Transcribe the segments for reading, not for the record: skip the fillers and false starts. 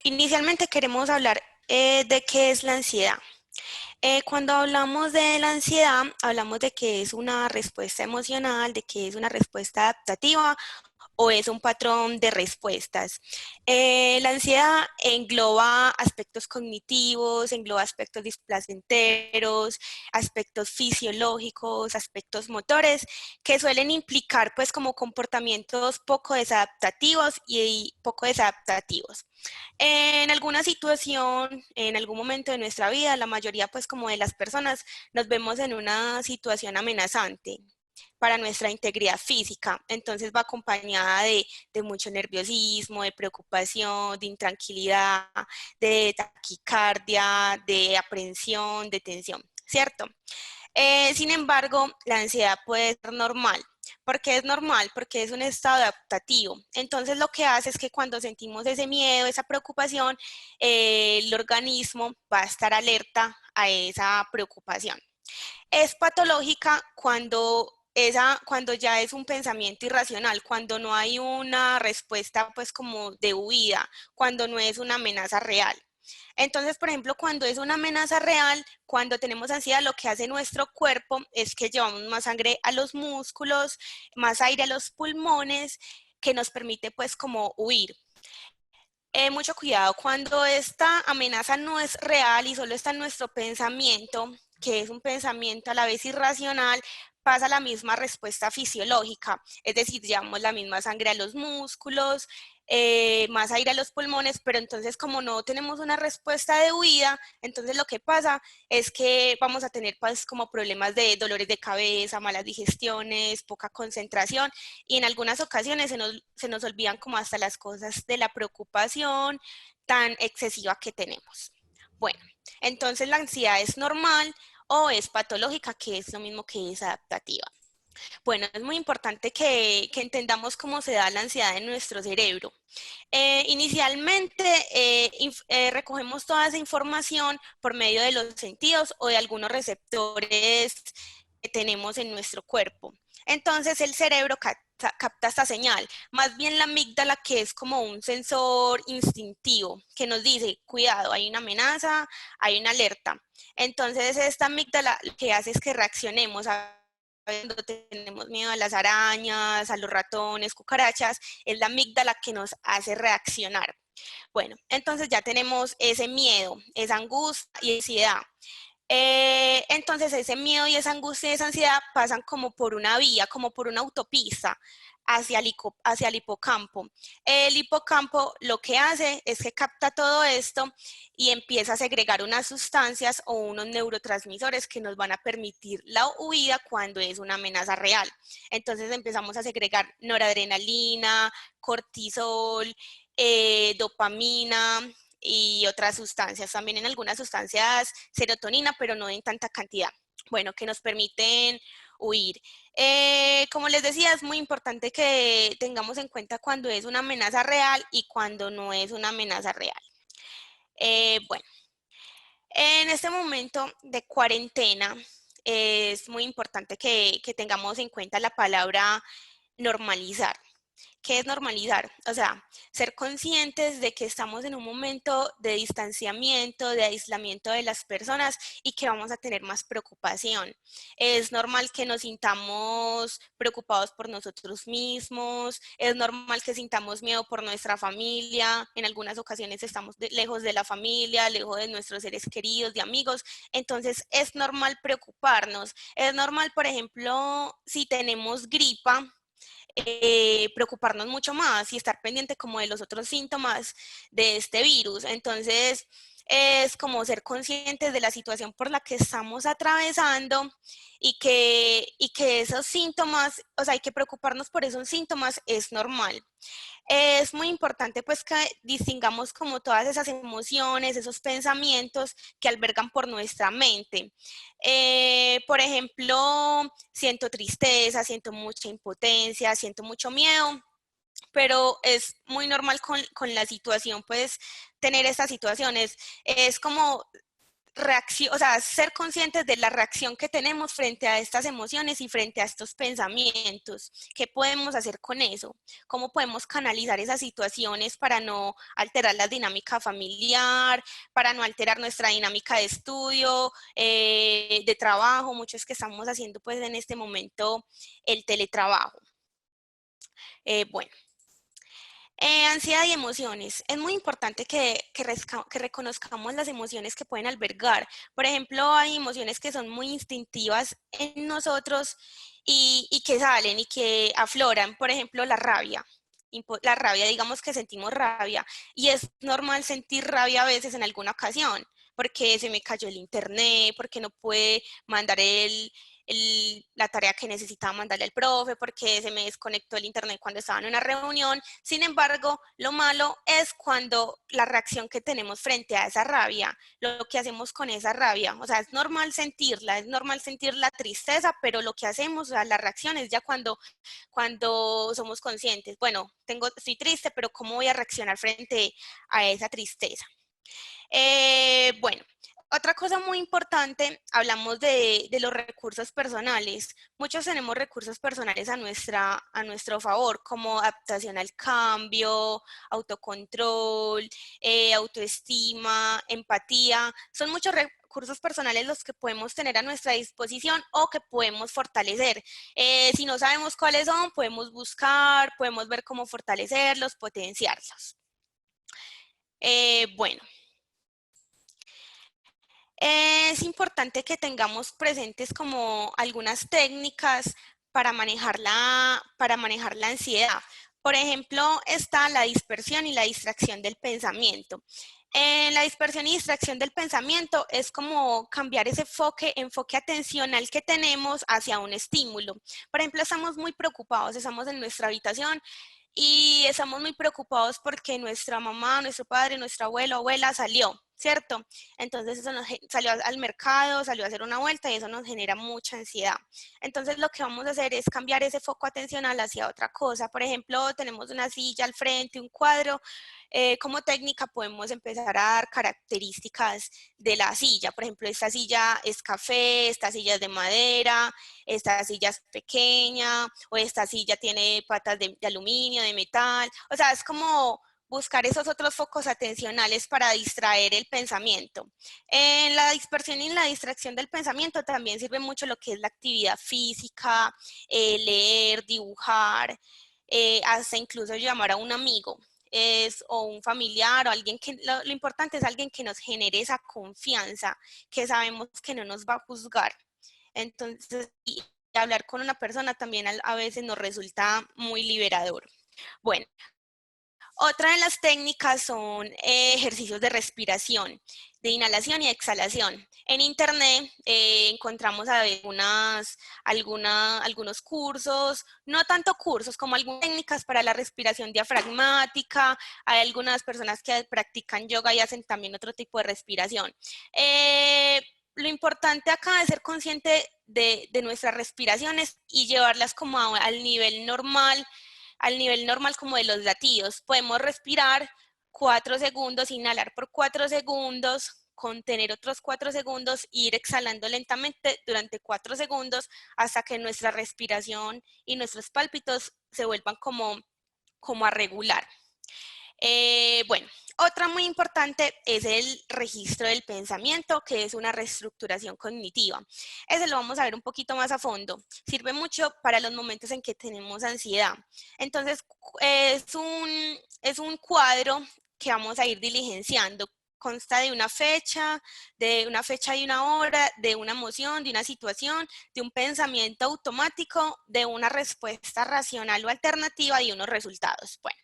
Inicialmente queremos hablar de qué es la ansiedad. Cuando hablamos de la ansiedad, hablamos de que es una respuesta emocional, de que es una respuesta adaptativa o es un patrón de respuestas. La ansiedad engloba aspectos cognitivos, engloba aspectos displacenteros, aspectos fisiológicos, aspectos motores, que suelen implicar pues como comportamientos poco desadaptativos y poco desadaptativos. En alguna situación, en algún momento de nuestra vida, la mayoría pues como de las personas nos vemos en una situación amenazante para nuestra integridad física. Entonces va acompañada de mucho nerviosismo, de preocupación, de intranquilidad, de taquicardia, de aprensión, de tensión, ¿cierto? Sin embargo, la ansiedad puede ser normal. ¿Por qué es normal? Porque es un estado adaptativo. Entonces lo que hace es que cuando sentimos ese miedo, esa preocupación, el organismo va a estar alerta a esa preocupación. Es patológica cuando ya es un pensamiento irracional, cuando no hay una respuesta pues como de huida, cuando no es una amenaza real. Entonces, por ejemplo, cuando es una amenaza real, cuando tenemos ansiedad, lo que hace nuestro cuerpo es que llevamos más sangre a los músculos, más aire a los pulmones, que nos permite pues como huir. Mucho cuidado, cuando esta amenaza no es real y solo está en nuestro pensamiento, que es un pensamiento a la vez irracional, pasa la misma respuesta fisiológica, es decir, llevamos la misma sangre a los músculos, más aire a los pulmones, pero entonces como no tenemos una respuesta de huida, entonces lo que pasa es que vamos a tener pues como problemas de dolores de cabeza, malas digestiones, poca concentración y en algunas ocasiones se nos olvidan como hasta las cosas de la preocupación tan excesiva que tenemos. Bueno, entonces la ansiedad es normal o es patológica, que es lo mismo que es adaptativa. Bueno, es muy importante que entendamos cómo se da la ansiedad en nuestro cerebro. Inicialmente recogemos toda esa información por medio de los sentidos o de algunos receptores que tenemos en nuestro cuerpo. Entonces el cerebro capta esta señal, más bien la amígdala que es como un sensor instintivo que nos dice, cuidado, hay una amenaza, hay una alerta. Entonces esta amígdala lo que hace es que reaccionemos cuando tenemos miedo a las arañas, a los ratones, cucarachas, es la amígdala que nos hace reaccionar. Bueno, entonces ya tenemos ese miedo, esa angustia y ansiedad. Entonces ese miedo y esa angustia y esa ansiedad pasan como por una vía, como por una autopista hacia el hipocampo. El hipocampo lo que hace es que capta todo esto y empieza a segregar unas sustancias o unos neurotransmisores que nos van a permitir la huida cuando es una amenaza real. Entonces empezamos a segregar noradrenalina, cortisol, dopamina, y otras sustancias, también en algunas sustancias serotonina, pero no en tanta cantidad. Bueno, que nos permiten huir. Como les decía, es muy importante que tengamos en cuenta cuando es una amenaza real y cuando no es una amenaza real. Bueno, en este momento de cuarentena es muy importante que tengamos en cuenta la palabra normalizar. ¿Qué es normalizar? O sea, ser conscientes de que estamos en un momento de distanciamiento, de aislamiento de las personas y que vamos a tener más preocupación. Es normal que nos sintamos preocupados por nosotros mismos, es normal que sintamos miedo por nuestra familia, en algunas ocasiones estamos lejos de la familia, lejos de nuestros seres queridos, de amigos, entonces es normal preocuparnos. Es normal, por ejemplo, si tenemos gripa, preocuparnos mucho más y estar pendiente como de los otros síntomas de este virus. Entonces, es como ser conscientes de la situación por la que estamos atravesando y que esos síntomas, o sea, hay que preocuparnos por esos síntomas, es normal. Es muy importante pues que distingamos como todas esas emociones, esos pensamientos que albergan por nuestra mente. Por ejemplo, siento tristeza, siento mucha impotencia, siento mucho miedo, pero es muy normal con la situación, pues tener estas situaciones. Es como o sea, ser conscientes de la reacción que tenemos frente a estas emociones y frente a estos pensamientos. ¿Qué podemos hacer con eso? ¿Cómo podemos canalizar esas situaciones para no alterar la dinámica familiar, para no alterar nuestra dinámica de estudio, de trabajo? Muchos que estamos haciendo pues en este momento el teletrabajo. Bueno. Ansiedad y emociones. Es muy importante que reconozcamos las emociones que pueden albergar. Por ejemplo, hay emociones que son muy instintivas en nosotros y que salen y que afloran. Por ejemplo, la rabia. La rabia, digamos que sentimos rabia y es normal sentir rabia a veces en alguna ocasión porque se me cayó el internet, porque no puede mandar la tarea que necesitaba mandarle al profe, porque se me desconectó el internet cuando estaba en una reunión. Sin embargo, lo malo es cuando la reacción que tenemos frente a esa rabia, lo que hacemos con esa rabia, o sea, es normal sentirla, es normal sentir la tristeza, pero lo que hacemos, o sea, la reacción es ya cuando somos conscientes. Bueno, estoy triste, pero ¿cómo voy a reaccionar frente a esa tristeza? Bueno, otra cosa muy importante, hablamos de los recursos personales. Muchos tenemos recursos personales a nuestro favor, como adaptación al cambio, autocontrol, autoestima, empatía. Son muchos recursos personales los que podemos tener a nuestra disposición o que podemos fortalecer. Si no sabemos cuáles son, podemos buscar, podemos ver cómo fortalecerlos, potenciarlos. Bueno. Es importante que tengamos presentes como algunas técnicas para manejar la ansiedad. Por ejemplo, está la dispersión y la distracción del pensamiento. La dispersión y distracción del pensamiento es como cambiar ese enfoque atencional que tenemos hacia un estímulo. Por ejemplo, estamos muy preocupados, estamos en nuestra habitación y estamos muy preocupados porque nuestra mamá, nuestro padre, nuestra abuelo, abuela salió, ¿cierto? Entonces eso salió al mercado, salió a hacer una vuelta y eso nos genera mucha ansiedad. Entonces lo que vamos a hacer es cambiar ese foco atencional hacia otra cosa. Por ejemplo, tenemos una silla al frente, un cuadro. Como técnica podemos empezar a dar características de la silla. Por ejemplo, esta silla es café, esta silla es de madera, esta silla es pequeña, o esta silla tiene patas de aluminio, de metal. O sea, es como buscar esos otros focos atencionales para distraer el pensamiento. En la dispersión y la distracción del pensamiento también sirve mucho lo que es la actividad física, leer, dibujar, hasta incluso llamar a un amigo o un familiar o alguien que, lo importante es alguien que nos genere esa confianza, que sabemos que no nos va a juzgar. Entonces, y hablar con una persona también a veces nos resulta muy liberador. Bueno, otra de las técnicas son ejercicios de respiración, de inhalación y exhalación. En internet encontramos algunos cursos, no tanto cursos como algunas técnicas para la respiración diafragmática. Hay algunas personas que practican yoga y hacen también otro tipo de respiración. Lo importante acá es ser consciente de nuestras respiraciones y llevarlas como al nivel normal como de los latidos. Podemos respirar 4 segundos, inhalar por 4 segundos, contener otros 4 segundos e ir exhalando lentamente durante 4 segundos hasta que nuestra respiración y nuestros pálpitos se vuelvan como a regular. Bueno, otra muy importante es el registro del pensamiento, que es una reestructuración cognitiva. Ese lo vamos a ver un poquito más a fondo. Sirve mucho para los momentos en que tenemos ansiedad. Entonces, es un cuadro que vamos a ir diligenciando. Consta de una fecha y una hora, de una emoción, de una situación, de un pensamiento automático, de una respuesta racional o alternativa y unos resultados. Bueno,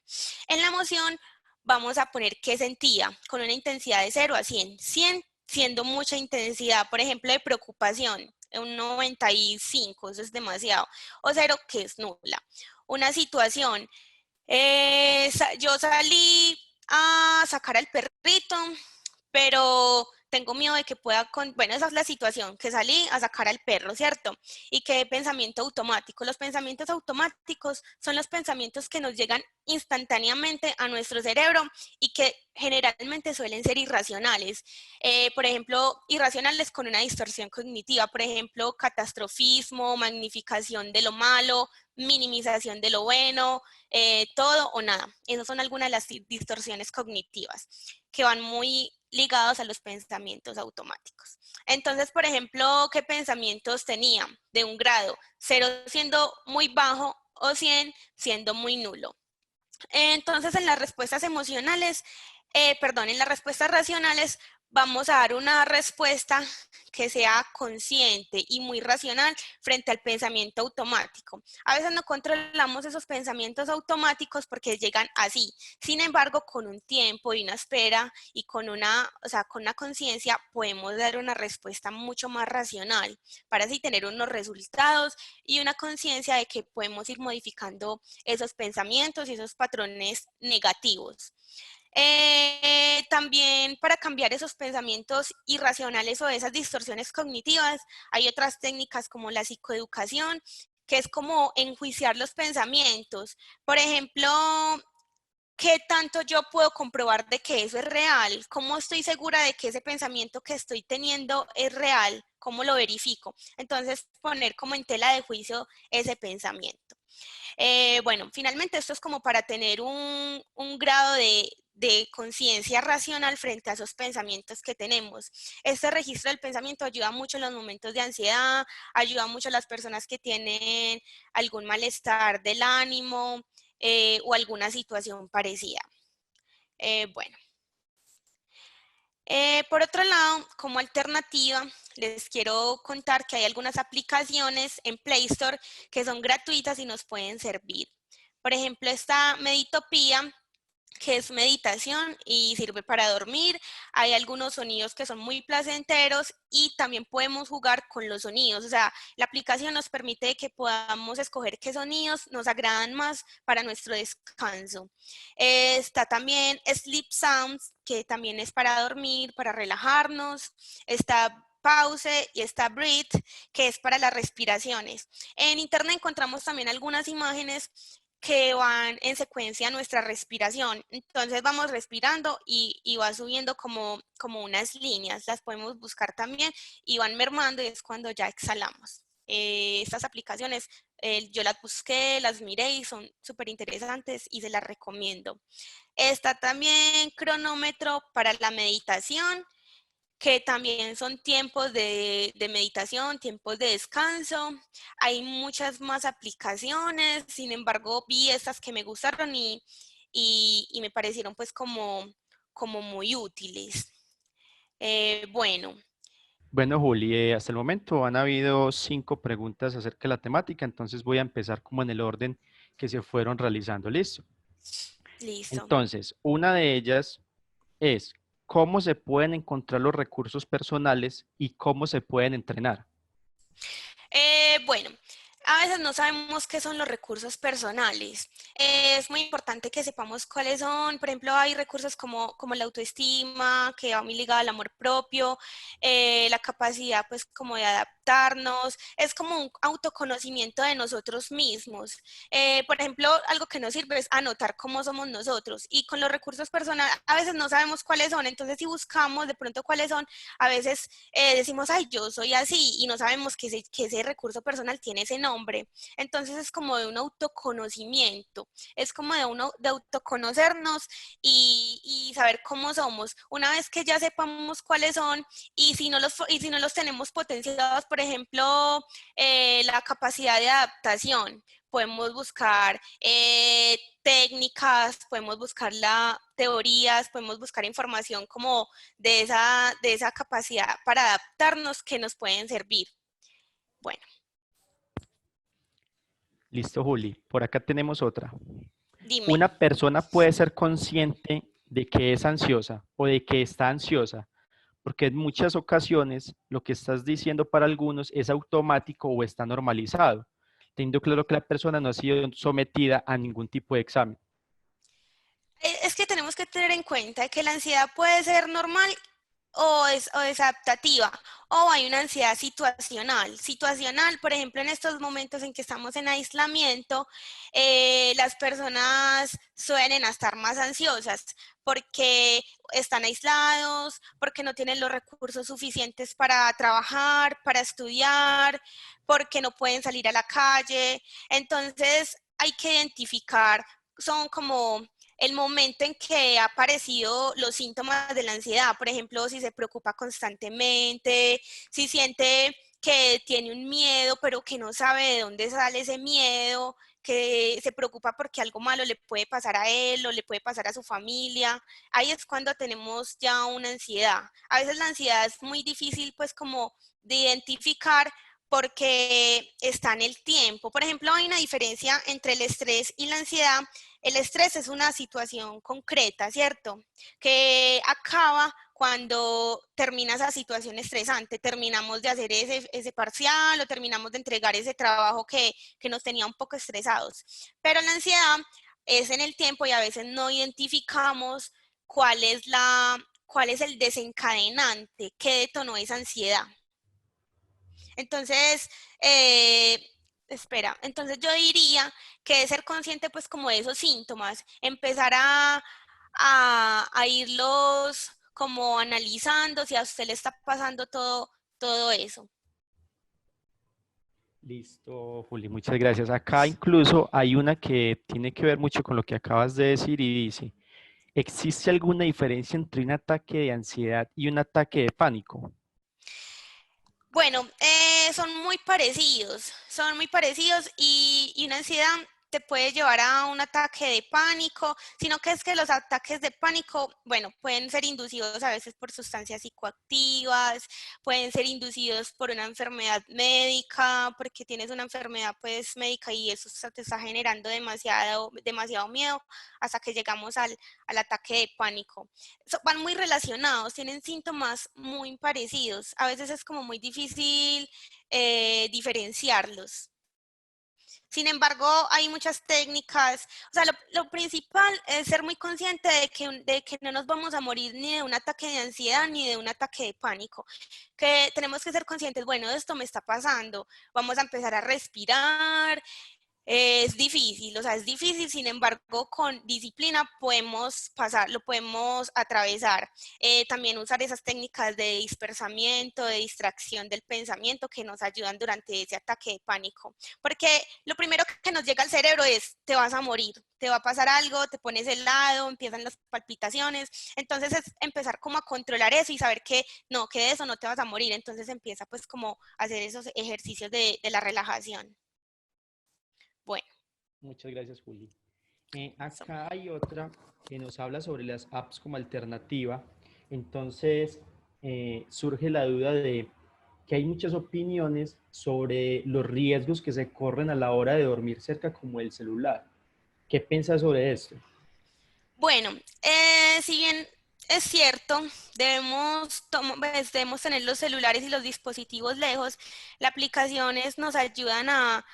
en la emoción vamos a poner qué sentía con una intensidad de 0 a 100. 100 siendo mucha intensidad, por ejemplo, de preocupación, un 95, eso es demasiado. O 0, que es nula. Una situación, yo salí a sacar al perrito, pero tengo miedo de que pueda, bueno, esa es la situación, que salí a sacar al perro, ¿cierto? Y que pensamiento automático. Los pensamientos automáticos son los pensamientos que nos llegan instantáneamente a nuestro cerebro y que generalmente suelen ser irracionales. Por ejemplo, irracionales con una distorsión cognitiva, por ejemplo, catastrofismo, magnificación de lo malo, minimización de lo bueno, todo o nada. Esas son algunas de las distorsiones cognitivas que van muy ligados a los pensamientos automáticos. Entonces, por ejemplo, ¿qué pensamientos tenía de un grado? 0 siendo muy bajo o 100 siendo muy nulo. Entonces, en las respuestas emocionales, en las respuestas racionales, vamos a dar una respuesta que sea consciente y muy racional frente al pensamiento automático. A veces no controlamos esos pensamientos automáticos porque llegan así. Sin embargo, con un tiempo y una espera y con una conciencia podemos dar una respuesta mucho más racional para así tener unos resultados y una conciencia de que podemos ir modificando esos pensamientos y esos patrones negativos. También para cambiar esos pensamientos irracionales o esas distorsiones cognitivas, hay otras técnicas como la psicoeducación, que es como enjuiciar los pensamientos. Por ejemplo, ¿qué tanto yo puedo comprobar de que eso es real? ¿Cómo estoy segura de que ese pensamiento que estoy teniendo es real? ¿Cómo lo verifico? Entonces, poner como en tela de juicio ese pensamiento. Bueno, finalmente esto es como para tener un grado de conciencia racional frente a esos pensamientos que tenemos. Este registro del pensamiento ayuda mucho en los momentos de ansiedad, ayuda mucho a las personas que tienen algún malestar del ánimo o alguna situación parecida. Bueno. Por otro lado, como alternativa, les quiero contar que hay algunas aplicaciones en Play Store que son gratuitas y nos pueden servir. Por ejemplo, está Meditopía, que es meditación y sirve para dormir. Hay algunos sonidos que son muy placenteros y también podemos jugar con los sonidos. O sea, la aplicación nos permite que podamos escoger qué sonidos nos agradan más para nuestro descanso. Está también Sleep Sounds, que también es para dormir, para relajarnos. Está Pause y está Breathe, que es para las respiraciones. En internet encontramos también algunas imágenes que van en secuencia a nuestra respiración. Entonces vamos respirando y va subiendo como unas líneas. Las podemos buscar también y van mermando y es cuando ya exhalamos. Estas aplicaciones yo las busqué, las miré y son súper interesantes y se las recomiendo. Está también cronómetro para la meditación, que también son tiempos de meditación, tiempos de descanso. Hay muchas más aplicaciones, sin embargo, vi estas que me gustaron y me parecieron pues como muy útiles. Bueno, Bueno, Juli, hasta el momento han habido 5 preguntas acerca de la temática, entonces voy a empezar como en el orden que se fueron realizando. ¿Listo? listo. Entonces, una de ellas es, ¿cómo se pueden encontrar los recursos personales y cómo se pueden entrenar? Bueno, a veces no sabemos qué son los recursos personales. Es muy importante que sepamos cuáles son. Por ejemplo, hay recursos como la autoestima, que va muy ligada al amor propio, la capacidad pues como de adaptarnos. Es como un autoconocimiento de nosotros mismos. Por ejemplo, algo que nos sirve es anotar cómo somos nosotros. Y con los recursos personales, a veces no sabemos cuáles son. Entonces, si buscamos de pronto cuáles son, a veces decimos, ay, yo soy así y no sabemos que ese recurso personal tiene ese nombre. Entonces es como de un autoconocimiento, es como de autoconocernos y saber cómo somos. Una vez que ya sepamos cuáles son y si no los tenemos potenciados, por ejemplo, la capacidad de adaptación, podemos buscar técnicas, podemos buscar teorías, podemos buscar información como de esa capacidad para adaptarnos que nos pueden servir. Bueno, Listo, Juli. Por acá tenemos otra. dime. Una persona puede ser consciente de que es ansiosa o de que está ansiosa, porque en muchas ocasiones lo que estás diciendo para algunos es automático o está normalizado, teniendo claro que la persona no ha sido sometida a ningún tipo de examen. Es que tenemos que tener en cuenta que la ansiedad puede ser normal o es adaptativa, o hay una ansiedad situacional. Situacional, por ejemplo, en estos momentos en que estamos en aislamiento, las personas suelen estar más ansiosas porque están aislados, porque no tienen los recursos suficientes para trabajar, para estudiar, porque no pueden salir a la calle. Entonces, hay que identificar, son como el momento en que ha aparecido los síntomas de la ansiedad, por ejemplo, si se preocupa constantemente, si siente que tiene un miedo, pero que no sabe de dónde sale ese miedo, que se preocupa porque algo malo le puede pasar a él o le puede pasar a su familia. Ahí es cuando tenemos ya una ansiedad. A veces la ansiedad es muy difícil pues como de identificar porque está en el tiempo. Por ejemplo, hay una diferencia entre el estrés y la ansiedad. El estrés es una situación concreta, ¿cierto? Que acaba cuando termina esa situación estresante, terminamos de hacer ese parcial o terminamos de entregar ese trabajo que nos tenía un poco estresados. Pero la ansiedad es en el tiempo y a veces no identificamos cuál es cuál es el desencadenante que detonó esa ansiedad. Entonces, espera, entonces yo diría que es ser consciente pues como de esos síntomas, empezar a irlos como analizando si a usted le está pasando todo eso. Listo, Juli, muchas gracias. Acá incluso hay una que tiene que ver mucho con lo que acabas de decir y dice, ¿existe alguna diferencia entre un ataque de ansiedad y un ataque de pánico? Bueno, son muy parecidos y una ansiedad te puede llevar a un ataque de pánico, sino que es que los ataques de pánico, bueno, pueden ser inducidos a veces por sustancias psicoactivas, pueden ser inducidos por una enfermedad médica, porque tienes una enfermedad pues médica y eso te está generando demasiado miedo hasta que llegamos al ataque de pánico. Van muy relacionados, tienen síntomas muy parecidos. A veces es como muy difícil diferenciarlos. Sin embargo, hay muchas técnicas, o sea, lo principal es ser muy consciente de que no nos vamos a morir ni de un ataque de ansiedad ni de un ataque de pánico, que tenemos que ser conscientes, bueno, esto me está pasando, vamos a empezar a respirar, es difícil, o sea, es difícil, sin embargo, con disciplina podemos pasar, lo podemos atravesar. También usar esas técnicas de dispersamiento, de distracción del pensamiento que nos ayudan durante ese ataque de pánico. Porque lo primero que nos llega al cerebro es, te vas a morir, te va a pasar algo, te pones helado, empiezan las palpitaciones. Entonces es empezar como a controlar eso y saber que no, que de eso no te vas a morir. Entonces empieza pues como a hacer esos ejercicios de la relajación. Bueno. Muchas gracias, Juli. So. Acá hay otra que nos habla sobre las apps como alternativa. Entonces, surge la duda de que hay muchas opiniones sobre los riesgos que se corren a la hora de dormir cerca como el celular. ¿Qué piensas sobre esto? Bueno, si bien es cierto, debemos tener los celulares y los dispositivos lejos, las aplicaciones nos ayudan a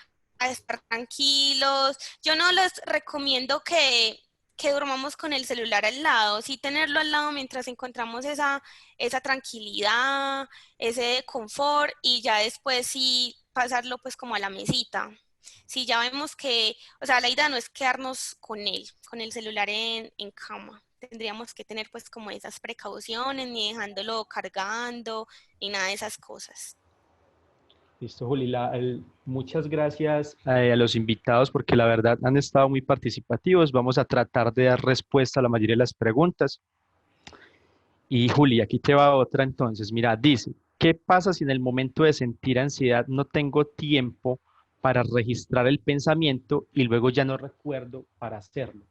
estar tranquilos. Yo no les recomiendo que durmamos con el celular al lado, sí tenerlo al lado mientras encontramos esa tranquilidad, ese confort y ya después sí pasarlo pues como a la mesita. Si ya vemos que, o sea, la idea no es quedarnos con el celular en cama. Tendríamos que tener pues como esas precauciones, ni dejándolo cargando, ni nada de esas cosas. Listo, Juli. Muchas gracias a los invitados porque la verdad han estado muy participativos. Vamos a tratar de dar respuesta a la mayoría de las preguntas. Y Juli, aquí te va otra entonces. Mira, dice, ¿qué pasa si en el momento de sentir ansiedad no tengo tiempo para registrar el pensamiento y luego ya no recuerdo para hacerlo?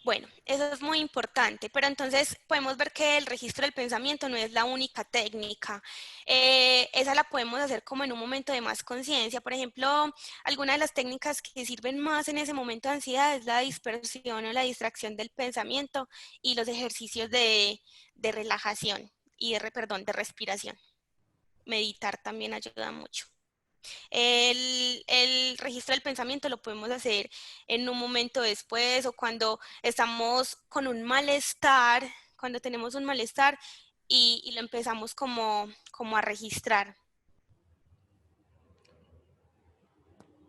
Bueno, eso es muy importante, pero entonces podemos ver que el registro del pensamiento no es la única técnica. Esa la podemos hacer como en un momento de más conciencia. Por ejemplo, alguna de las técnicas que sirven más en ese momento de ansiedad es la dispersión o la distracción del pensamiento y los ejercicios de relajación y perdón, de respiración. Meditar también ayuda mucho. El registro del pensamiento lo podemos hacer en un momento después o cuando estamos con un malestar, cuando tenemos un malestar, y lo empezamos como a registrar.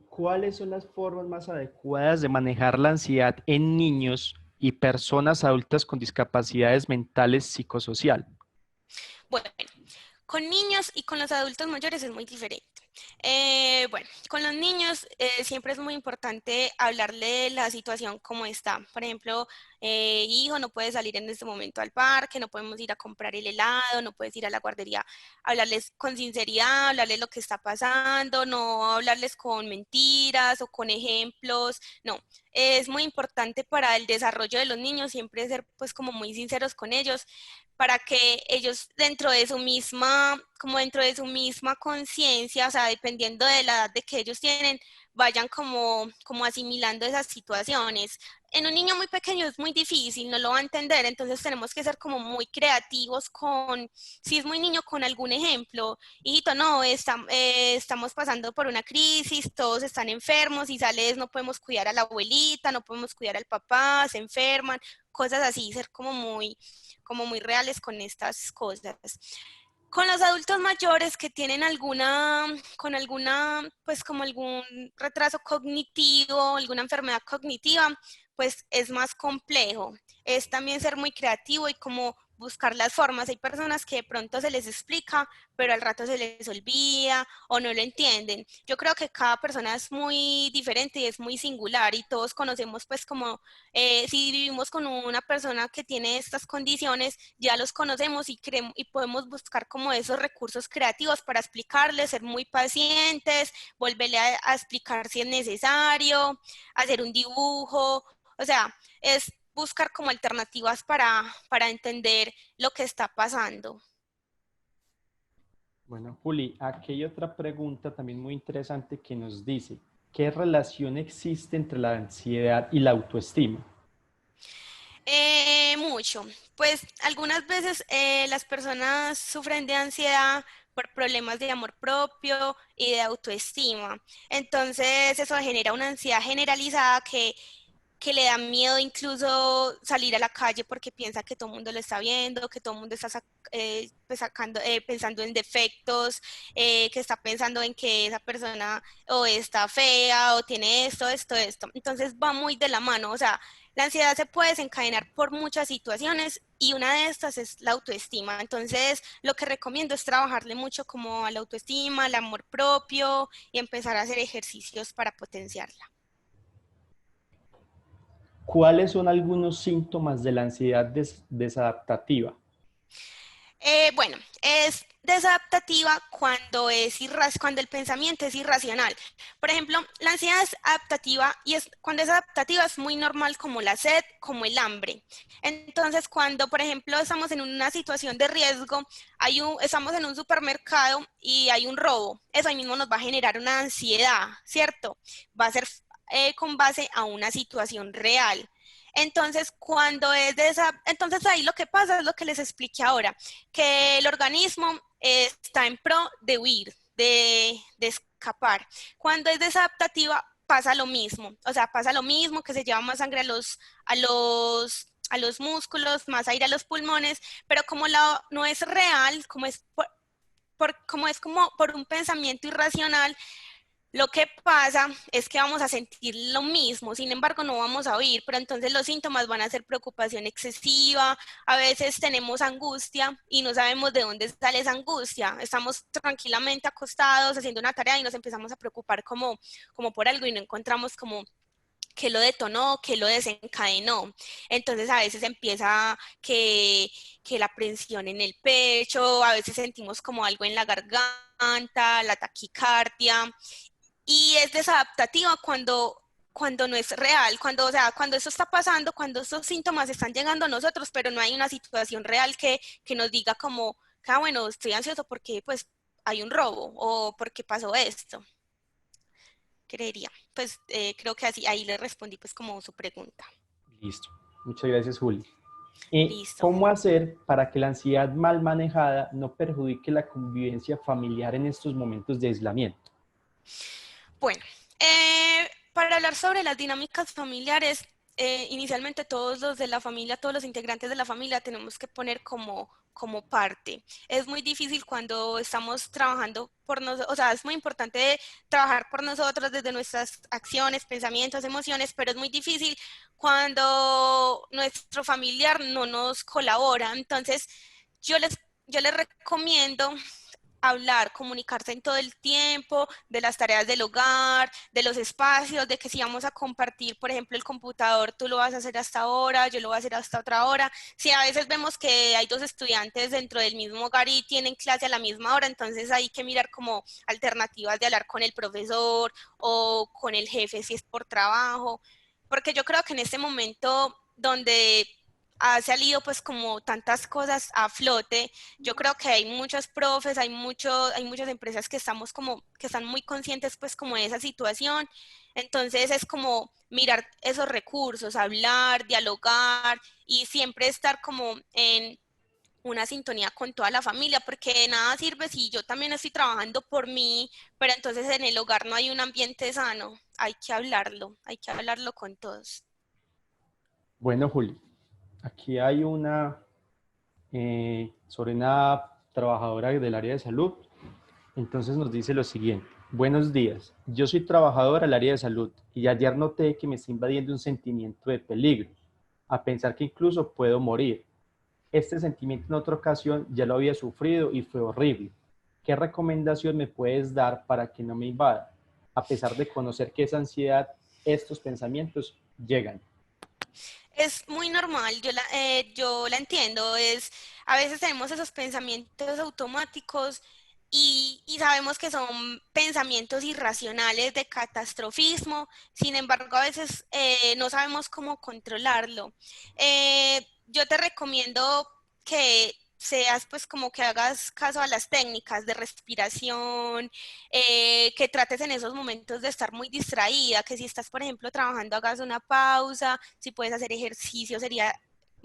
¿Cuáles son las formas más adecuadas de manejar la ansiedad en niños y personas adultas con discapacidades mentales psicosocial? Bueno, con niños y con los adultos mayores es muy diferente. Bueno, con los niños siempre es muy importante hablarle de la situación como está. Por ejemplo, hijo, no puedes salir en este momento al parque, no podemos ir a comprar el helado, no puedes ir a la guardería. Hablarles con sinceridad, hablarles lo que está pasando, no hablarles con mentiras o con ejemplos. No, es muy importante para el desarrollo de los niños siempre ser pues como muy sinceros con ellos para que ellos dentro de su misma, como dentro de su misma conciencia, o sea, dependiendo de la edad de que ellos tienen, vayan como asimilando esas situaciones. En un niño muy pequeño es muy difícil, no lo va a entender, entonces tenemos que ser como muy creativos con, si es muy niño, con algún ejemplo. Hijito, no, estamos pasando por una crisis, todos están enfermos y sales, no podemos cuidar a la abuelita, no podemos cuidar al papá, se enferman, cosas así, ser como muy reales con estas cosas. Con los adultos mayores que tienen pues como algún retraso cognitivo, alguna enfermedad cognitiva, pues es más complejo. Es también ser muy creativo y como buscar las formas. Hay personas que de pronto se les explica, pero al rato se les olvida o no lo entienden. Yo creo que cada persona es muy diferente y es muy singular y todos conocemos pues como si vivimos con una persona que tiene estas condiciones, ya los conocemos y podemos buscar como esos recursos creativos para explicarles, ser muy pacientes, volverle a explicar si es necesario, hacer un dibujo, o sea, es buscar como alternativas para entender lo que está pasando. Bueno, Juli, aquí hay otra pregunta también muy interesante que nos dice, ¿qué relación existe entre la ansiedad y la autoestima? Mucho. Pues algunas veces las personas sufren de ansiedad por problemas de amor propio y de autoestima. Entonces eso genera una ansiedad generalizada que le da miedo incluso salir a la calle porque piensa que todo el mundo lo está viendo, que todo el mundo está pues pensando en defectos, que está pensando en que esa persona o está fea o tiene esto. Entonces va muy de la mano, o sea, la ansiedad se puede desencadenar por muchas situaciones y una de estas es la autoestima. Entonces, lo que recomiendo es trabajarle mucho como a la autoestima, al amor propio y empezar a hacer ejercicios para potenciarla. ¿Cuáles son algunos síntomas de la ansiedad desadaptativa? Bueno, es desadaptativa cuando el pensamiento es irracional. Por ejemplo, la ansiedad es adaptativa y cuando es adaptativa es muy normal como la sed, como el hambre. Entonces, cuando, por ejemplo, estamos en una situación de riesgo, estamos en un supermercado y hay un robo, eso ahí mismo nos va a generar una ansiedad, ¿cierto? Va a ser con base a una situación real. Entonces, entonces ahí lo que pasa es lo que les expliqué ahora, que el organismo está en pro de huir, de escapar. Cuando es desadaptativa, pasa lo mismo. O sea, pasa lo mismo, que se lleva más sangre a los músculos, más aire a los pulmones, pero como no es real, como por un pensamiento irracional, lo que pasa es que vamos a sentir lo mismo, sin embargo no vamos a oír, pero entonces los síntomas van a ser preocupación excesiva, a veces tenemos angustia y no sabemos de dónde sale esa angustia. Estamos tranquilamente acostados haciendo una tarea y nos empezamos a preocupar como por algo y no encontramos como qué lo detonó, qué lo desencadenó. Entonces a veces empieza que la presión en el pecho, a veces sentimos como algo en la garganta, la taquicardia y es desadaptativa cuando no es real, cuando eso está pasando, cuando esos síntomas están llegando a nosotros, pero no hay una situación real que nos diga como, bueno, estoy ansioso porque pues hay un robo o porque pasó esto, creería. Pues creo que así, ahí le respondí pues como su pregunta. Listo. Muchas gracias, Juli. Listo. ¿Cómo hacer para que la ansiedad mal manejada no perjudique la convivencia familiar en estos momentos de aislamiento? Bueno, para hablar sobre las dinámicas familiares, inicialmente todos los de la familia, todos los integrantes de la familia tenemos que poner como parte. Es muy difícil cuando estamos trabajando por nosotros, o sea, es muy importante trabajar por nosotros desde nuestras acciones, pensamientos, emociones, pero es muy difícil cuando nuestro familiar no nos colabora. Entonces, yo les, yo les recomiendo hablar, comunicarse en todo el tiempo, de las tareas del hogar, de los espacios, de que si vamos a compartir, por ejemplo, el computador, tú lo vas a hacer hasta ahora, yo lo voy a hacer hasta otra hora. Si a veces vemos que hay dos estudiantes dentro del mismo hogar y tienen clase a la misma hora, entonces hay que mirar como alternativas de hablar con el profesor o con el jefe si es por trabajo, porque yo creo que en este momento donde ha salido pues como tantas cosas a flote, yo creo que hay muchos profes, hay muchas empresas que estamos como, que están muy conscientes pues como de esa situación. Entonces es como mirar esos recursos, hablar, dialogar y siempre estar como en una sintonía con toda la familia, porque de nada sirve si yo también estoy trabajando por mí, pero entonces en el hogar no hay un ambiente sano. Hay que hablarlo con todos. Bueno, Juli, aquí hay una sobre una trabajadora del área de salud. Entonces nos dice lo siguiente: buenos días, yo soy trabajadora del área de salud y ayer noté que me está invadiendo un sentimiento de peligro, a pensar que incluso puedo morir. Este sentimiento en otra ocasión ya lo había sufrido y fue horrible. ¿Qué recomendación me puedes dar para que no me invada? A pesar de conocer que esa ansiedad, estos pensamientos llegan. Es muy normal, yo la entiendo, a veces tenemos esos pensamientos automáticos y sabemos que son pensamientos irracionales de catastrofismo, sin embargo a veces no sabemos cómo controlarlo. Yo te recomiendo que seas pues como que hagas caso a las técnicas de respiración, que trates en esos momentos de estar muy distraída, que si estás, por ejemplo, trabajando, hagas una pausa, si puedes hacer ejercicio, sería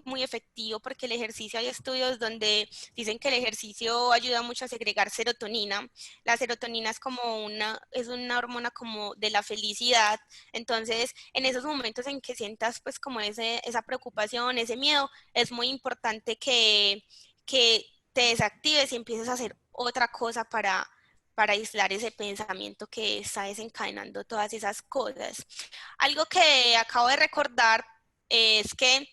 muy efectivo porque el ejercicio, hay estudios donde dicen que el ejercicio ayuda mucho a segregar serotonina. La serotonina es una hormona como de la felicidad. Entonces, en esos momentos en que sientas pues como esa preocupación, ese miedo, es muy importante que te desactives y empieces a hacer otra cosa para aislar ese pensamiento que está desencadenando todas esas cosas. Algo que acabo de recordar es que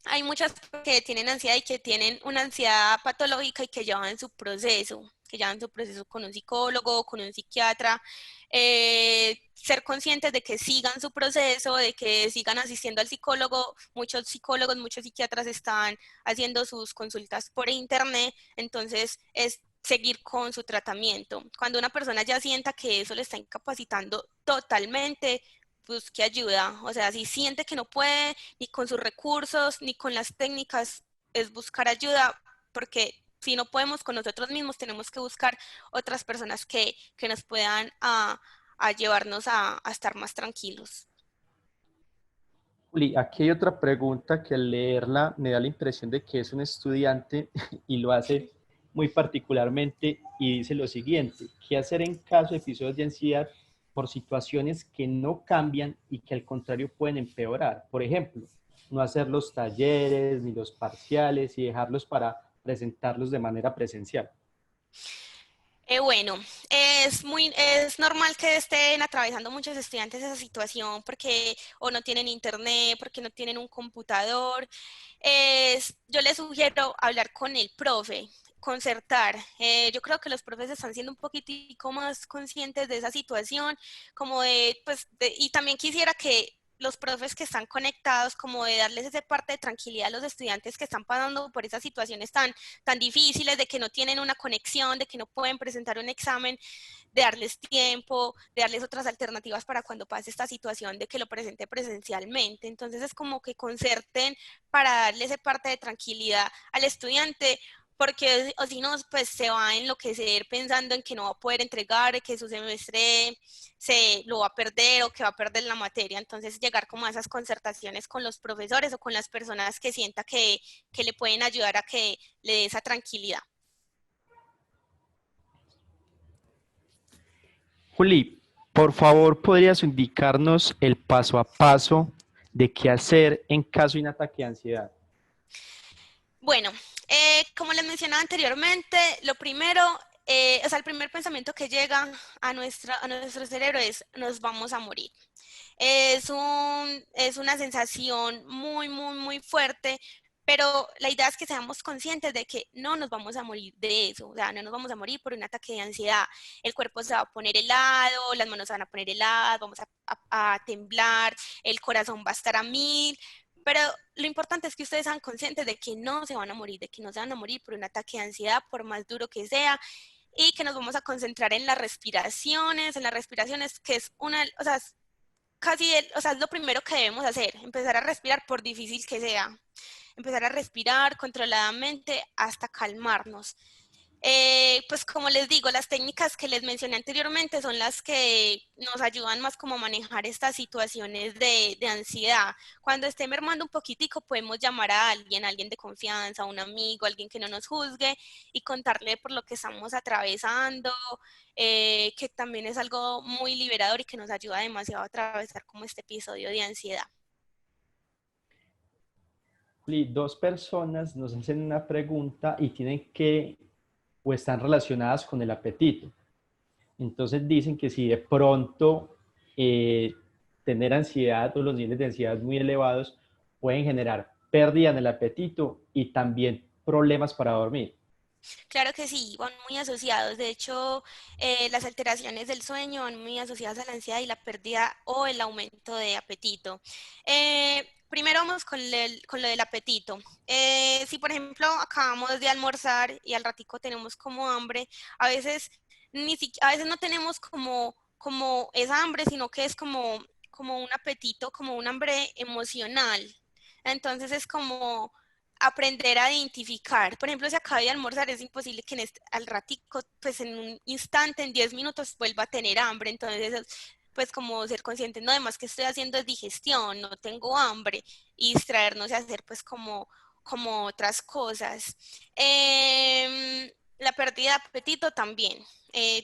hay muchas que tienen ansiedad y que tienen una ansiedad patológica y que llevan su proceso, que llevan su proceso con un psicólogo, con un psiquiatra. Ser conscientes de que sigan su proceso, de que sigan asistiendo al psicólogo. Muchos psicólogos, muchos psiquiatras están haciendo sus consultas por internet, entonces es seguir con su tratamiento. Cuando una persona ya sienta que eso le está incapacitando totalmente, busque ayuda. O sea, si siente que no puede ni con sus recursos, ni con las técnicas, es buscar ayuda, porque si no podemos con nosotros mismos, tenemos que buscar otras personas que nos puedan a llevarnos a estar más tranquilos. Juli, aquí hay otra pregunta que al leerla me da la impresión de que es un estudiante y lo hace muy particularmente y dice lo siguiente: ¿qué hacer en caso de episodios de ansiedad por situaciones que no cambian y que al contrario pueden empeorar? Por ejemplo, no hacer los talleres ni los parciales y dejarlos para presentarlos de manera presencial. Bueno, es normal que estén atravesando muchos estudiantes esa situación porque o no tienen internet, porque no tienen un computador. Yo les sugiero hablar con el profe, concertar. Yo creo que los profes están siendo un poquitico más conscientes de esa situación, y también quisiera que los profes que están conectados, como de darles esa parte de tranquilidad a los estudiantes que están pasando por esas situaciones tan difíciles, de que no tienen una conexión, de que no pueden presentar un examen, de darles tiempo, de darles otras alternativas para cuando pase esta situación de que lo presente presencialmente. Entonces es como que concerten para darle esa parte de tranquilidad al estudiante, porque o si no, pues se va a enloquecer pensando en que no va a poder entregar, que su semestre se lo va a perder o que va a perder la materia. Entonces llegar como a esas concertaciones con los profesores o con las personas que sienta que le pueden ayudar a que le dé esa tranquilidad. Juli, por favor, ¿podrías indicarnos el paso a paso de qué hacer en caso de un ataque de ansiedad. Bueno, como les mencionaba anteriormente, lo primero, o sea, el primer pensamiento que llega a nuestro cerebro es nos vamos a morir. Es una sensación muy fuerte, pero la idea es que seamos conscientes de que no nos vamos a morir de eso, o sea, no nos vamos a morir por un ataque de ansiedad. El cuerpo se va a poner helado, las manos se van a poner heladas, vamos a temblar, el corazón va a estar a mil, pero lo importante es que ustedes sean conscientes de que no se van a morir, de que no se van a morir por un ataque de ansiedad, por más duro que sea, y que nos vamos a concentrar en las respiraciones, que es una, o sea, o sea, es lo primero que debemos hacer, empezar a respirar por difícil que sea, empezar a respirar controladamente hasta calmarnos. Pues como les digo, las técnicas que les mencioné anteriormente son las que nos ayudan más como a manejar estas situaciones de ansiedad. Cuando esté mermando un poquitico, podemos llamar a alguien de confianza, a un amigo, alguien que no nos juzgue y contarle por lo que estamos atravesando, que también es algo muy liberador y que nos ayuda demasiado a atravesar como este episodio de ansiedad. Dos personas nos hacen una pregunta y tienen que, o están relacionadas con el apetito. Entonces dicen que si de pronto tener ansiedad o los niveles de ansiedad muy elevados pueden generar pérdida en el apetito y también problemas para dormir. Claro que sí, van muy asociados. De hecho, las alteraciones del sueño van muy asociadas a la ansiedad y la pérdida o el aumento de apetito. Primero vamos con lo del apetito. Si, por ejemplo, acabamos de almorzar y al ratico tenemos como hambre, a veces, a veces no tenemos como esa hambre, sino que es como un apetito, como un hambre emocional. Entonces es como aprender a identificar. Por ejemplo, si acaba de almorzar, es imposible que al ratico, pues en un instante, en 10 minutos, vuelva a tener hambre. Entonces, pues como ser consciente, no, además que estoy haciendo es digestión, no tengo hambre, y distraernos y hacer pues como otras cosas. La pérdida de apetito también.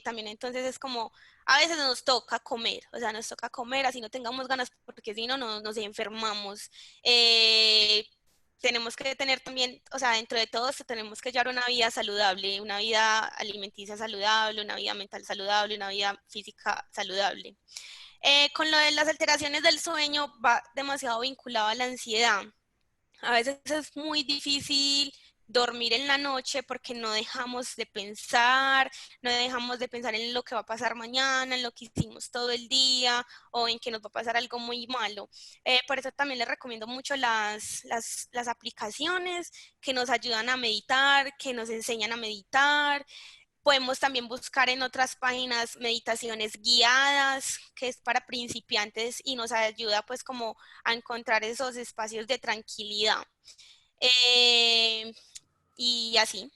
También entonces es como, a veces nos toca comer, o sea, nos toca comer, así no tengamos ganas, porque si no, nos enfermamos. Tenemos que tener también, o sea, dentro de todo tenemos que llevar una vida saludable, una vida alimenticia saludable, una vida mental saludable, una vida física saludable. Con lo de las alteraciones del sueño va demasiado vinculado a la ansiedad. A veces es muy difícil dormir en la noche porque no dejamos de pensar en lo que va a pasar mañana, en lo que hicimos todo el día o en que nos va a pasar algo muy malo. Por eso también les recomiendo mucho las aplicaciones que nos ayudan a meditar, que nos enseñan a meditar. Podemos también buscar en otras páginas meditaciones guiadas, que es para principiantes y nos ayuda pues como a encontrar esos espacios de tranquilidad. Eh, y así.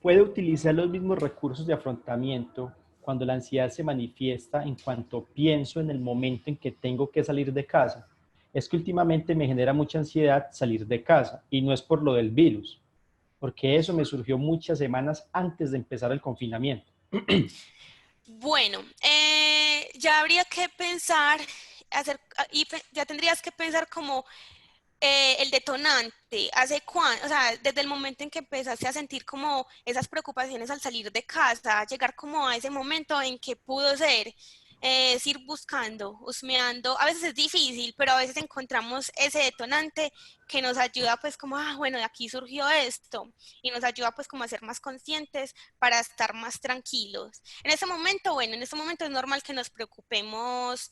Puede utilizar los mismos recursos de afrontamiento cuando la ansiedad se manifiesta en cuanto pienso en el momento en que tengo que salir de casa. Es que últimamente me genera mucha ansiedad salir de casa y no es por lo del virus, porque eso me surgió muchas semanas antes de empezar el confinamiento. Bueno, ya habría que pensar, ya tendrías que pensar como el detonante, ¿hace cuándo? O sea, desde el momento en que empezaste a sentir como esas preocupaciones al salir de casa, llegar como a ese momento en que pudo ser, es ir buscando, husmeando, a veces es difícil, pero a veces encontramos ese detonante que nos ayuda pues como, bueno, de aquí surgió esto, y nos ayuda pues como a ser más conscientes para estar más tranquilos. En ese momento, bueno, en ese momento es normal que nos preocupemos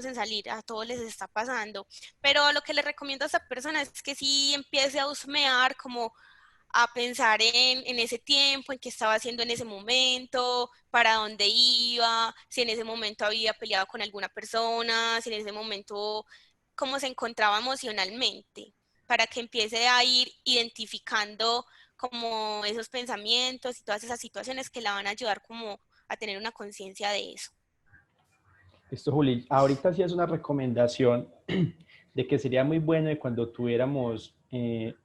en salir, a todos les está pasando, pero lo que le recomiendo a esta persona es que sí empiece a husmear, como a pensar en ese tiempo, en qué estaba haciendo en ese momento, para dónde iba, si en ese momento había peleado con alguna persona, si en ese momento cómo se encontraba emocionalmente, para que empiece a ir identificando como esos pensamientos y todas esas situaciones que la van a ayudar como a tener una conciencia de eso. Esto, Juli, ahorita sí es una recomendación de que sería muy bueno de cuando tuviéramos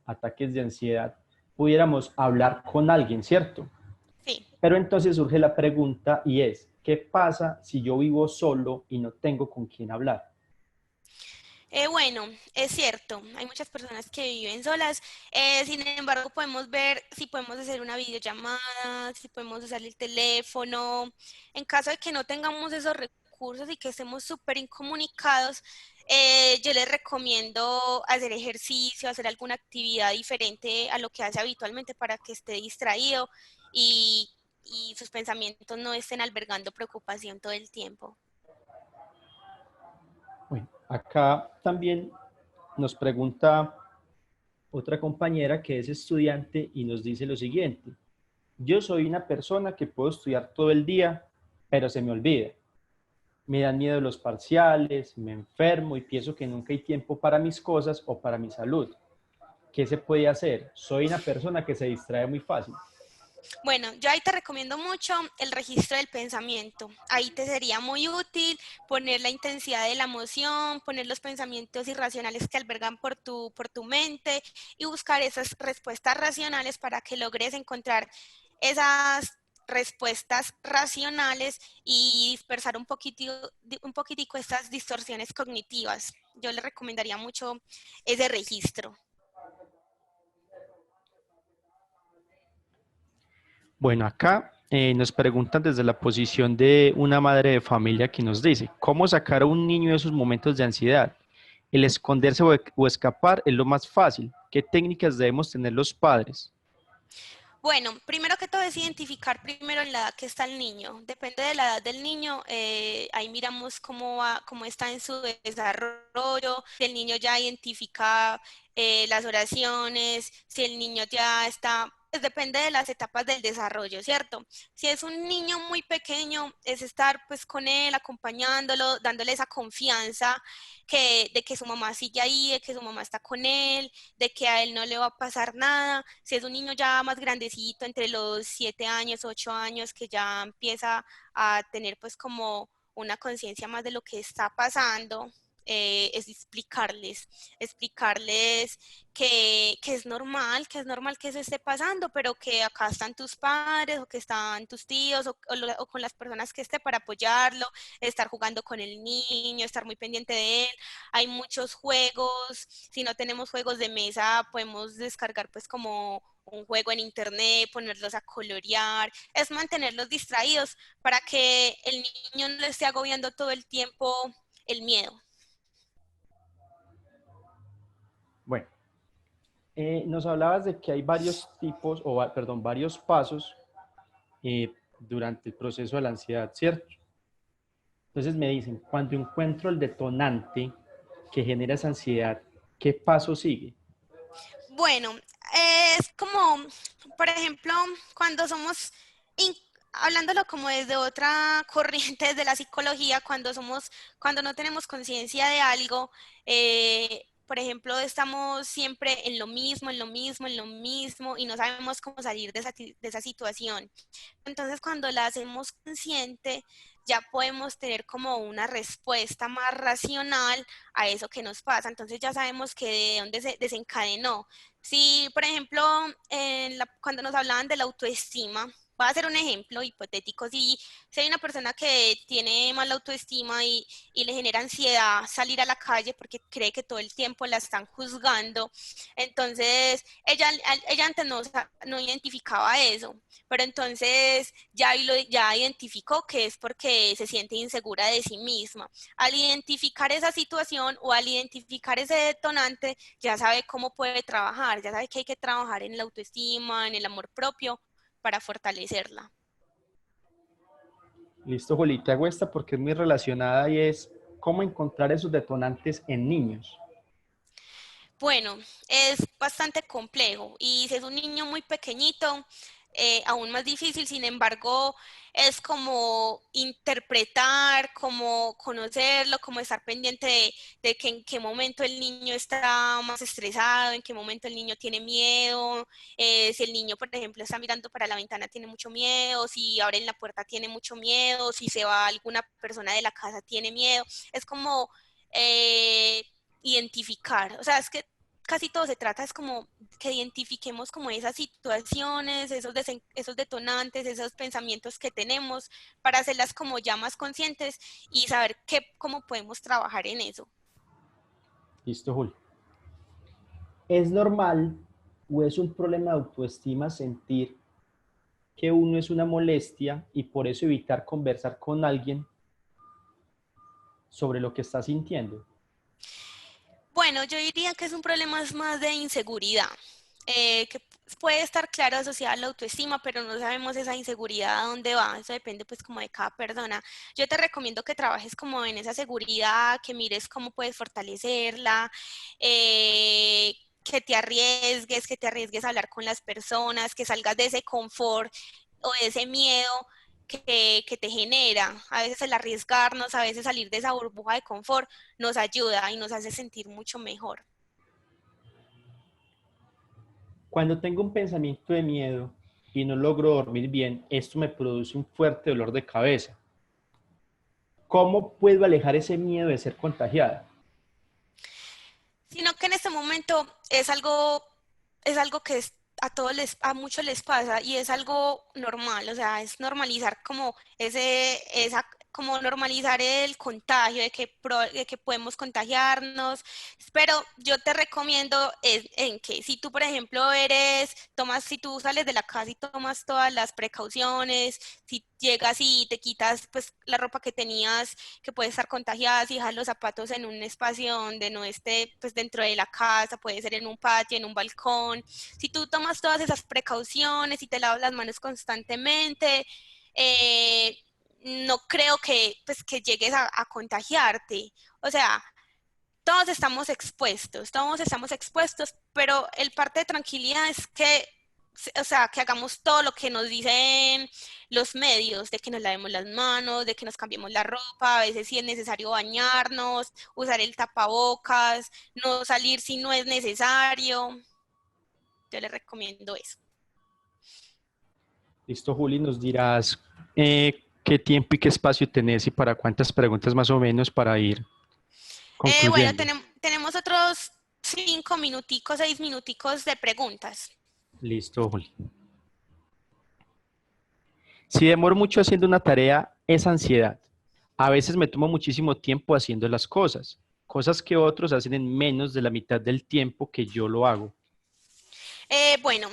ataques de ansiedad, pudiéramos hablar con alguien, ¿cierto? Sí. Pero entonces surge la pregunta y es, ¿qué pasa si yo vivo solo y no tengo con quién hablar? Bueno, es cierto, hay muchas personas que viven solas, sin embargo podemos ver si podemos hacer una videollamada, si podemos usar el teléfono. En caso de que no tengamos esos recursos y que estemos súper incomunicados, yo les recomiendo hacer ejercicio, hacer alguna actividad diferente a lo que hace habitualmente para que esté distraído y, y sus pensamientos no estén albergando preocupación todo el tiempo. Bueno, acá también nos pregunta otra compañera que es estudiante y nos dice lo siguiente: yo soy una persona que puedo estudiar todo el día, pero se me olvida. Me dan miedo los parciales, me enfermo y pienso que nunca hay tiempo para mis cosas o para mi salud. ¿Qué se puede hacer? Soy una persona que se distrae muy fácil. Bueno, yo ahí te recomiendo mucho el registro del pensamiento. Ahí te sería muy útil poner la intensidad de la emoción, poner los pensamientos irracionales que albergan por tu mente y buscar esas respuestas racionales para que logres encontrar esas respuestas racionales y dispersar un poquitico estas distorsiones cognitivas. Yo le recomendaría mucho ese registro. Bueno, acá nos preguntan desde la posición de una madre de familia que nos dice, ¿cómo sacar a un niño de sus momentos de ansiedad? El esconderse o escapar es lo más fácil. ¿Qué técnicas debemos tener los padres? Bueno, primero que todo es identificar primero en la edad que está el niño. Depende de la edad del niño, ahí miramos cómo va, cómo está en su desarrollo, si el niño ya identifica las oraciones, si el niño ya está, pues depende de las etapas del desarrollo, ¿cierto? Si es un niño muy pequeño, es estar pues con él, acompañándolo, dándole esa confianza de que su mamá sigue ahí, de que su mamá está con él, de que a él no le va a pasar nada. Si es un niño ya más grandecito, entre los 7 años, 8 años, que ya empieza a tener pues como una conciencia más de lo que está pasando, es explicarles que es normal que eso esté pasando, pero que acá están tus padres o que están tus tíos o con las personas que esté para apoyarlo, estar jugando con el niño, estar muy pendiente de él. Hay muchos juegos, si no tenemos juegos de mesa, podemos descargar pues como un juego en internet, ponerlos a colorear, es mantenerlos distraídos para que el niño no le esté agobiando todo el tiempo el miedo. Bueno, nos hablabas de que hay varios tipos, perdón, varios pasos durante el proceso de la ansiedad, ¿cierto? Entonces me dicen, cuando encuentro el detonante que genera esa ansiedad, ¿qué paso sigue? Bueno, es como, por ejemplo, cuando somos, in- hablándolo como desde otra corriente, desde la psicología, cuando no tenemos conciencia de algo, por ejemplo, estamos siempre en lo mismo, en lo mismo, en lo mismo, y no sabemos cómo salir de esa situación. Entonces, cuando la hacemos consciente, ya podemos tener como una respuesta más racional a eso que nos pasa. Entonces, ya sabemos que de dónde se desencadenó. Si, por ejemplo, cuando nos hablaban de la autoestima, voy a hacer un ejemplo hipotético. Si hay una persona que tiene mala autoestima y le genera ansiedad salir a la calle porque cree que todo el tiempo la están juzgando, entonces ella antes no identificaba eso, pero entonces ya identificó que es porque se siente insegura de sí misma. Al identificar esa situación o al identificar ese detonante, ya sabe cómo puede trabajar, ya sabe que hay que trabajar en la autoestima, en el amor propio para fortalecerla. Listo, Juli, te hago esta porque es muy relacionada y es cómo encontrar esos detonantes en niños. Bueno, es bastante complejo y si es un niño muy pequeñito, aún más difícil. Sin embargo, es como interpretar, como conocerlo, como estar pendiente de que en qué momento el niño está más estresado, en qué momento el niño tiene miedo, si el niño, por ejemplo, está mirando para la ventana, tiene mucho miedo, si abre la puerta, tiene mucho miedo, si se va alguna persona de la casa, tiene miedo. Es como... eh, identificar. O sea, es que casi todo se trata es como que identifiquemos como esas situaciones, esos detonantes, esos pensamientos que tenemos para hacerlas como ya más conscientes y saber cómo podemos trabajar en eso. Listo, Juli. ¿Es normal o es un problema de autoestima sentir que uno es una molestia y por eso evitar conversar con alguien sobre lo que está sintiendo? Bueno, yo diría que es un problema más de inseguridad, que puede estar claro asociada a la autoestima, pero no sabemos esa inseguridad a dónde va, eso depende pues como de cada persona. Yo te recomiendo que trabajes como en esa seguridad, que mires cómo puedes fortalecerla, que te arriesgues a hablar con las personas, que salgas de ese confort o de ese miedo que te genera. A veces el arriesgarnos, a veces salir de esa burbuja de confort nos ayuda y nos hace sentir mucho mejor. Cuando tengo un pensamiento de miedo y no logro dormir bien, esto me produce un fuerte dolor de cabeza. ¿Cómo puedo alejar ese miedo de ser contagiada? Sino que en este momento es algo que a muchos les pasa y es algo normal, o sea, es normalizar como como normalizar el contagio, de que podemos contagiarnos, pero yo te recomiendo en que si tú, por ejemplo, si tú sales de la casa y tomas todas las precauciones, si llegas y te quitas pues la ropa que tenías que puede estar contagiada, si dejas los zapatos en un espacio donde no esté pues dentro de la casa, puede ser en un patio, en un balcón. Si tú tomas todas esas precauciones y te lavas las manos constantemente, no creo que llegues a contagiarte. O sea, todos estamos expuestos, pero el parte de tranquilidad es que, o sea, que hagamos todo lo que nos dicen los medios, de que nos lavemos las manos, de que nos cambiemos la ropa, a veces si es necesario bañarnos, usar el tapabocas, no salir si no es necesario. Yo les recomiendo eso. Listo, Juli, nos dirás qué tiempo y qué espacio tenés y para cuántas preguntas más o menos para ir Bueno, concluyendo. tenemos otros 5 minuticos, 6 minuticos de preguntas. Listo, Juli. Si demoro mucho haciendo una tarea, es ansiedad. A veces me tomo muchísimo tiempo haciendo las cosas, cosas que otros hacen en menos de la mitad del tiempo que yo lo hago. Bueno,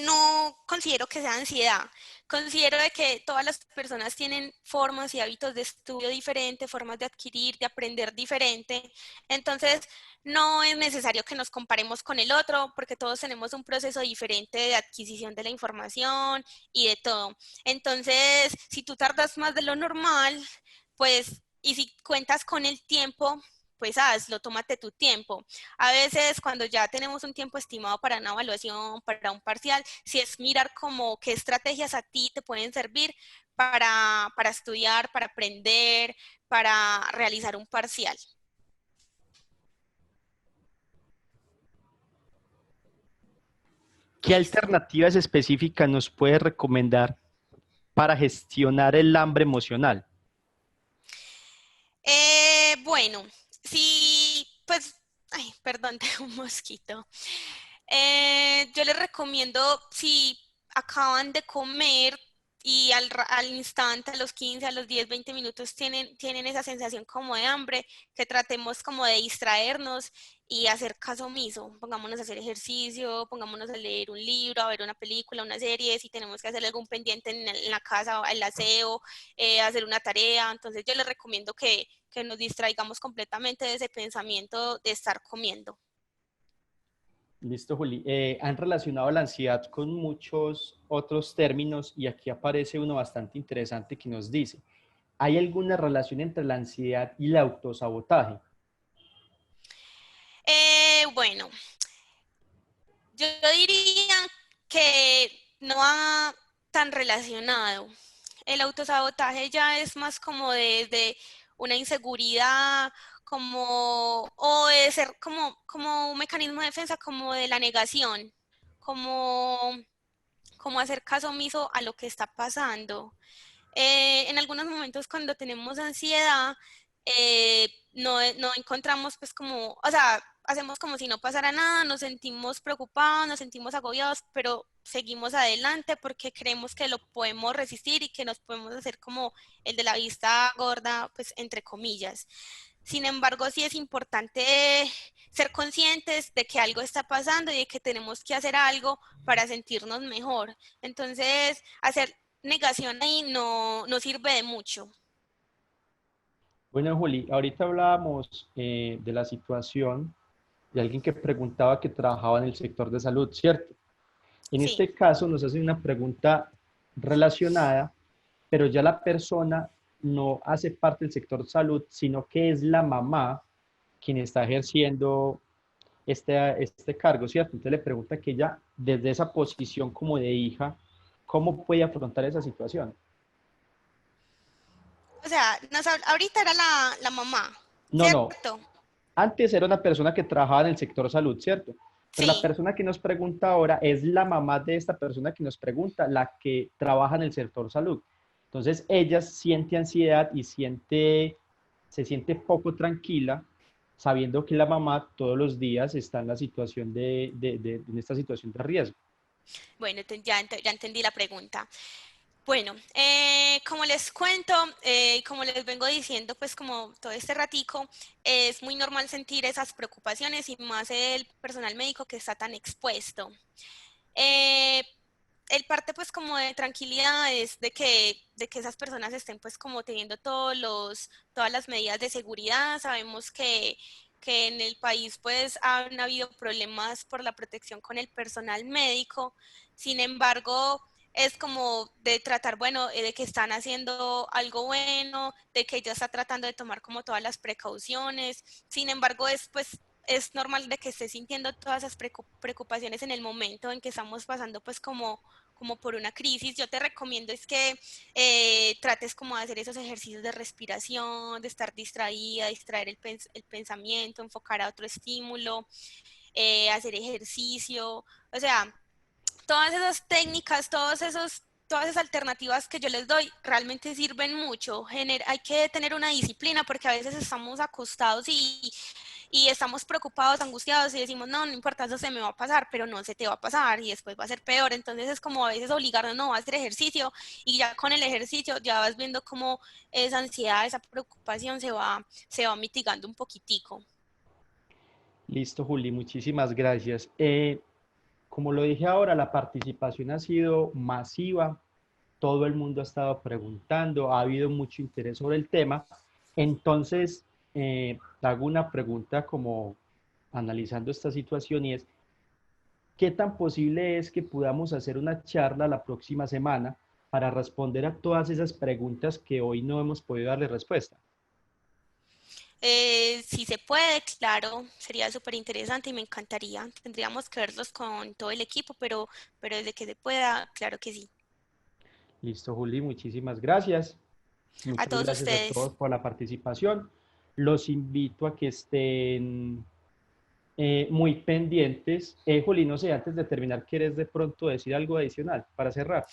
no considero que sea ansiedad. Considero de que todas las personas tienen formas y hábitos de estudio diferentes, formas de adquirir, de aprender diferente. Entonces, no es necesario que nos comparemos con el otro, porque todos tenemos un proceso diferente de adquisición de la información y de todo. Entonces, si tú tardas más de lo normal, pues, y si cuentas con el tiempo, pues hazlo, tómate tu tiempo. A veces cuando ya tenemos un tiempo estimado para una evaluación, para un parcial, si es mirar como qué estrategias a ti te pueden servir para estudiar, para aprender, para realizar un parcial. ¿Qué Listo. alternativas específicas nos puede recomendar para gestionar el hambre emocional? Bueno, si, pues, ay, perdón, tengo un mosquito. Yo les recomiendo si acaban de comer y al instante, a los 15, a los 10, 20 minutos tienen esa sensación como de hambre, que tratemos como de distraernos y hacer caso omiso. Pongámonos a hacer ejercicio, pongámonos a leer un libro, a ver una película, una serie, si tenemos que hacer algún pendiente en la casa, el aseo, hacer una tarea. Entonces yo les recomiendo que nos distraigamos completamente de ese pensamiento de estar comiendo. Listo, Juli. Han relacionado la ansiedad con muchos otros términos y aquí aparece uno bastante interesante que nos dice, ¿hay alguna relación entre la ansiedad y el autosabotaje? Bueno, yo diría que no va tan relacionado. El autosabotaje ya es más como de una inseguridad, o de ser como un mecanismo de defensa, como de la negación, como, como hacer caso omiso a lo que está pasando. En algunos momentos cuando tenemos ansiedad, no encontramos pues como, o sea, hacemos como si no pasara nada, nos sentimos preocupados, nos sentimos agobiados, pero seguimos adelante porque creemos que lo podemos resistir y que nos podemos hacer como el de la vista gorda, pues entre comillas. Sin embargo, sí es importante ser conscientes de que algo está pasando y de que tenemos que hacer algo para sentirnos mejor. Entonces, hacer negación ahí no sirve de mucho. Bueno, Juli, ahorita hablábamos de la situación de alguien que preguntaba que trabajaba en el sector de salud, ¿cierto? En Sí. este caso nos hacen una pregunta relacionada, pero ya la persona no hace parte del sector salud, sino que es la mamá quien está ejerciendo este cargo, ¿cierto? Entonces le pregunta que ella, desde esa posición como de hija, ¿cómo puede afrontar esa situación? O sea, ahorita era la mamá, No, no. ¿cierto? Antes era una persona que trabajaba en el sector salud, ¿cierto? Pero la Sí. persona que nos pregunta ahora es la mamá de esta persona que nos pregunta, la que trabaja en el sector salud. Entonces ella siente ansiedad y se siente poco tranquila sabiendo que la mamá todos los días está en la situación en esta situación de riesgo. Bueno, ya entendí la pregunta. Bueno, como les cuento, como les vengo diciendo, pues como todo este ratico, es muy normal sentir esas preocupaciones y más el personal médico que está tan expuesto. Eh, el parte pues como de tranquilidad es de que esas personas estén pues como teniendo todas las medidas de seguridad. Sabemos que en el país pues han habido problemas por la protección con el personal médico. Sin embargo, es como de tratar, bueno, de que están haciendo algo bueno, de que ella está tratando de tomar como todas las precauciones. Sin embargo, es normal de que esté sintiendo todas esas preocupaciones en el momento en que estamos pasando pues como por una crisis. Yo te recomiendo es que trates como de hacer esos ejercicios de respiración, de estar distraída, distraer el pensamiento, enfocar a otro estímulo, hacer ejercicio, o sea, todas esas técnicas, todas esas alternativas que yo les doy realmente sirven mucho. Hay que tener una disciplina porque a veces estamos acostados y estamos preocupados, angustiados y decimos, no, no importa, eso se me va a pasar, pero no se te va a pasar y después va a ser peor. Entonces es como a veces obligarnos no, a hacer ejercicio y ya con el ejercicio ya vas viendo cómo esa ansiedad, esa preocupación se va mitigando un poquitico. Listo, Juli, muchísimas gracias. Como lo dije ahora, la participación ha sido masiva, todo el mundo ha estado preguntando, ha habido mucho interés sobre el tema. Entonces, hago una pregunta como analizando esta situación y es, ¿qué tan posible es que podamos hacer una charla la próxima semana para responder a todas esas preguntas que hoy no hemos podido darle respuesta? Si se puede, claro, sería súper interesante y me encantaría. Tendríamos que verlos con todo el equipo, pero desde que se pueda, claro que sí. Listo, Juli, muchísimas gracias. A Muchas todos gracias a ustedes. todos por la participación. Los invito a que estén muy pendientes. Juli, no sé, antes de terminar, ¿quieres de pronto decir algo adicional para cerrar?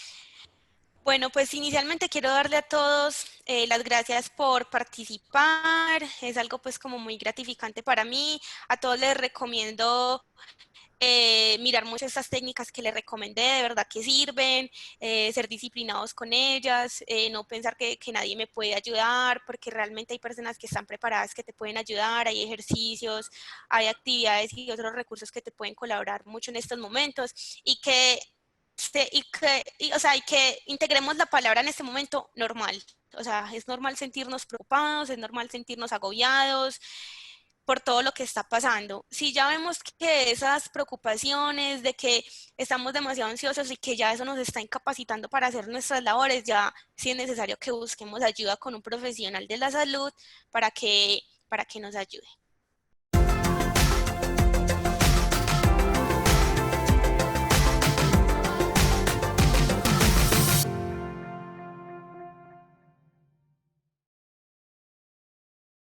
Bueno, pues inicialmente quiero darle a todos las gracias por participar. Es algo pues como muy gratificante para mí. A todos les recomiendo mirar mucho estas técnicas que les recomendé, de verdad que sirven, ser disciplinados con ellas, no pensar que nadie me puede ayudar, porque realmente hay personas que están preparadas que te pueden ayudar, hay ejercicios, hay actividades y otros recursos que te pueden colaborar mucho en estos momentos o sea, y que integremos la palabra en este momento normal. O sea, es normal sentirnos preocupados, es normal sentirnos agobiados, por todo lo que está pasando. Si ya vemos que esas preocupaciones de que estamos demasiado ansiosos y que ya eso nos está incapacitando para hacer nuestras labores, ya sí es necesario que busquemos ayuda con un profesional de la salud para que nos ayude.